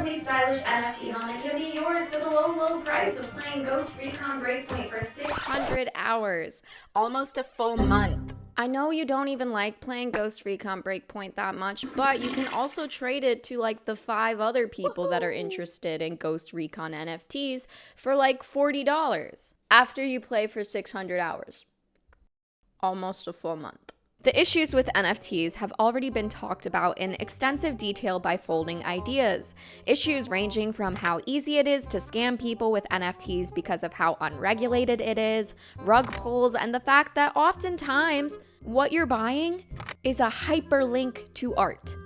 incredibly stylish NFT helmet can be yours for the low price of playing Ghost Recon Breakpoint for 600 hours, almost a full month. I know you don't even like playing Ghost Recon Breakpoint that much, but you can also trade it to like the 5 other people that are interested in Ghost Recon NFTs for like $40 after you play for 600 hours. Almost a full month. The issues with NFTs have already been talked about in extensive detail by Folding Ideas. Issues ranging from how easy it is to scam people with NFTs because of how unregulated it is, rug pulls, and the fact that oftentimes what you're buying is a hyperlink to art.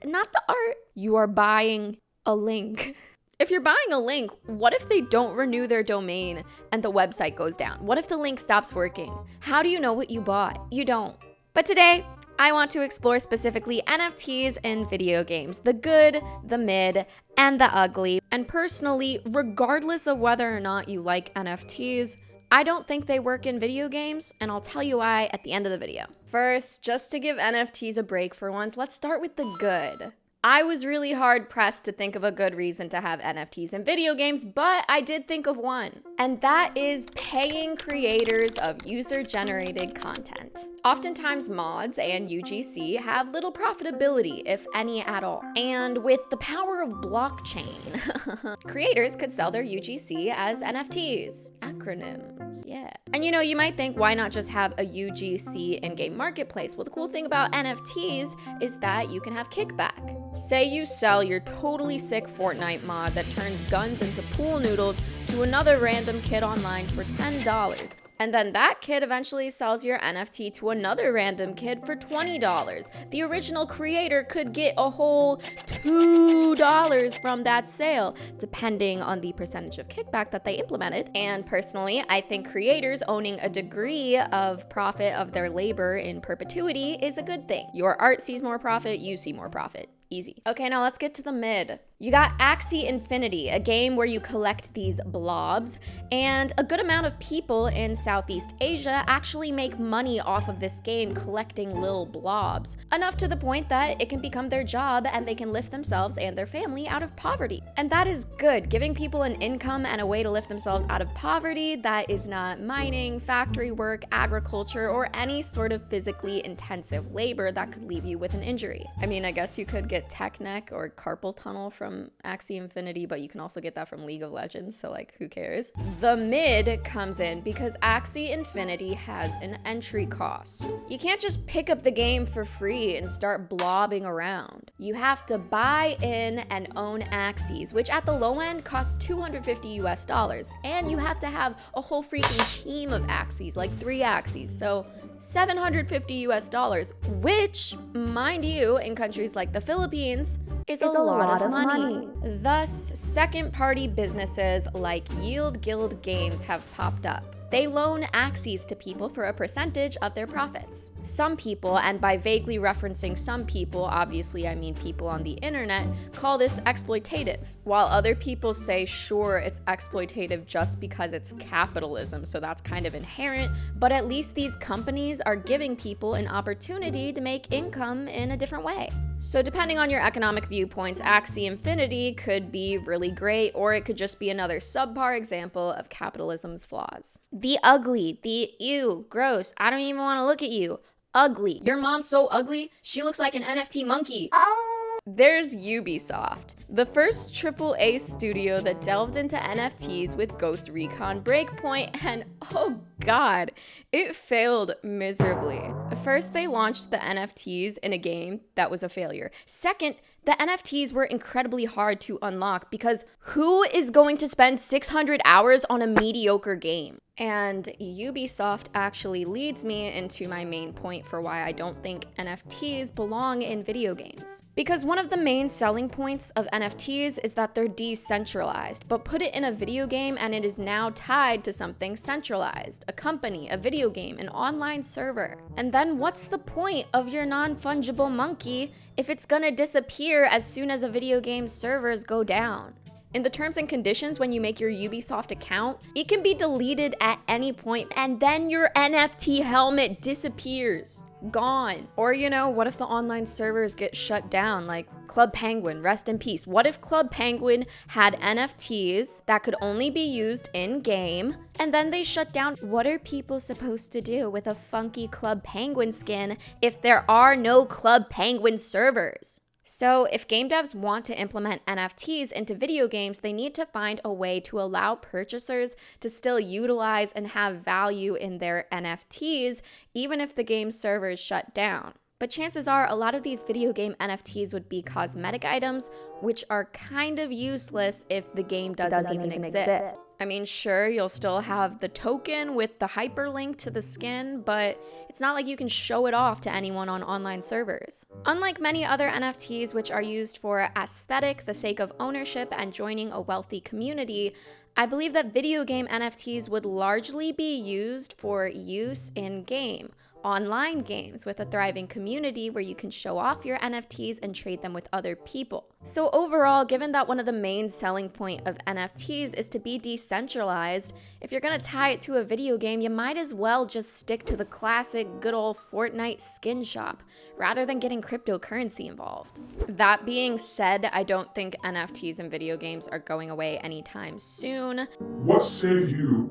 Not the art. You are buying a link. If you're buying a link, what if they don't renew their domain and the website goes down? What if the link stops working? How do you know what you bought? You don't. But today, I want to explore specifically NFTs in video games, the good, the mid, and the ugly. And personally, regardless of whether or not you like NFTs, I don't think they work in video games, and I'll tell you why at the end of the video. First, just to give NFTs a break for once, let's start with the good. I was really hard pressed to think of a good reason to have NFTs in video games, but I did think of one, and that is paying creators of user-generated content. Oftentimes mods and UGC have little profitability, if any at all. And with the power of blockchain, creators could sell their UGC as NFTs. Acronyms, yeah. And you might think, why not just have a UGC in-game marketplace? Well, the cool thing about NFTs is that you can have kickback. Say you sell your totally sick Fortnite mod that turns guns into pool noodles to another random kid online for $10. And then that kid eventually sells your NFT to another random kid for $20. The original creator could get a whole $2 from that sale, depending on the percentage of kickback that they implemented. And personally, I think creators owning a degree of profit of their labor in perpetuity is a good thing. Your art sees more profit, you see more profit. Easy. Okay, now let's get to the mid. You got Axie Infinity, a game where you collect these blobs, and a good amount of people in Southeast Asia actually make money off of this game collecting little blobs, enough to the point that it can become their job and they can lift themselves and their family out of poverty. And that is good, giving people an income and a way to lift themselves out of poverty that is not mining, factory work, agriculture, or any sort of physically intensive labor that could leave you with an injury. I mean, I guess you could get tech neck or carpal tunnel from Axie Infinity, but you can also get that from League of Legends, so like, who cares? The mid comes in because Axie Infinity has an entry cost. You can't just pick up the game for free and start blobbing around. You have to buy in and own Axies, which at the low end costs $250 US, and you have to have a whole freaking team of Axies, like 3 Axies, so $750 US, which, mind you, in countries like the Philippines, is a lot of money. Thus, second-party businesses like Yield Guild Games have popped up. They loan Axies to people for a percentage of their profits. Some people, and by vaguely referencing some people, obviously I mean people on the internet, call this exploitative, while other people say, sure, it's exploitative just because it's capitalism, so that's kind of inherent, but at least these companies are giving people an opportunity to make income in a different way. So depending on your economic viewpoints, Axie Infinity could be really great, or it could just be another subpar example of capitalism's flaws. The ugly, the ew, gross, I don't even want to look at you. Ugly. Your mom's so ugly, she looks like an NFT monkey. Oh. There's Ubisoft, the first AAA studio that delved into NFTs with Ghost Recon Breakpoint, and oh god, it failed miserably. First, they launched the NFTs in a game that was a failure. Second, the NFTs were incredibly hard to unlock because who is going to spend 600 hours on a mediocre game? And Ubisoft actually leads me into my main point for why I don't think NFTs belong in video games. Because one of the main selling points of NFTs is that they're decentralized, but put it in a video game and it is now tied to something centralized, a company, a video game, an online server. And then what's the point of your non-fungible monkey if it's gonna disappear as soon as a video game's servers go down? In the terms and conditions, when you make your Ubisoft account, it can be deleted at any point, and then your NFT helmet disappears. Gone. Or, what if the online servers get shut down? Like, Club Penguin, rest in peace. What if Club Penguin had NFTs that could only be used in-game, and then they shut down? What are people supposed to do with a funky Club Penguin skin if there are no Club Penguin servers? So if game devs want to implement NFTs into video games, they need to find a way to allow purchasers to still utilize and have value in their NFTs, even if the game servers shut down. But chances are a lot of these video game NFTs would be cosmetic items, which are kind of useless if the game doesn't even exist. I mean, sure, you'll still have the token with the hyperlink to the skin, but it's not like you can show it off to anyone on online servers. Unlike many other NFTs, which are used for aesthetic, the sake of ownership, and joining a wealthy community, I believe that video game NFTs would largely be used for use in-game, online games with a thriving community where you can show off your NFTs and trade them with other people. So overall, given that one of the main selling point of NFTs is to be decentralized, if you're gonna tie it to a video game, you might as well just stick to the classic good old Fortnite skin shop, rather than getting cryptocurrency involved. That being said, I don't think NFTs in video games are going away anytime soon. What say you?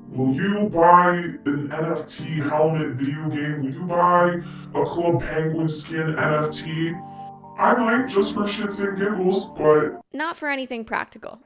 Will you buy an NFT helmet video game? Will you buy a Club Penguin skin NFT? I might, just for shits and giggles, but not for anything practical.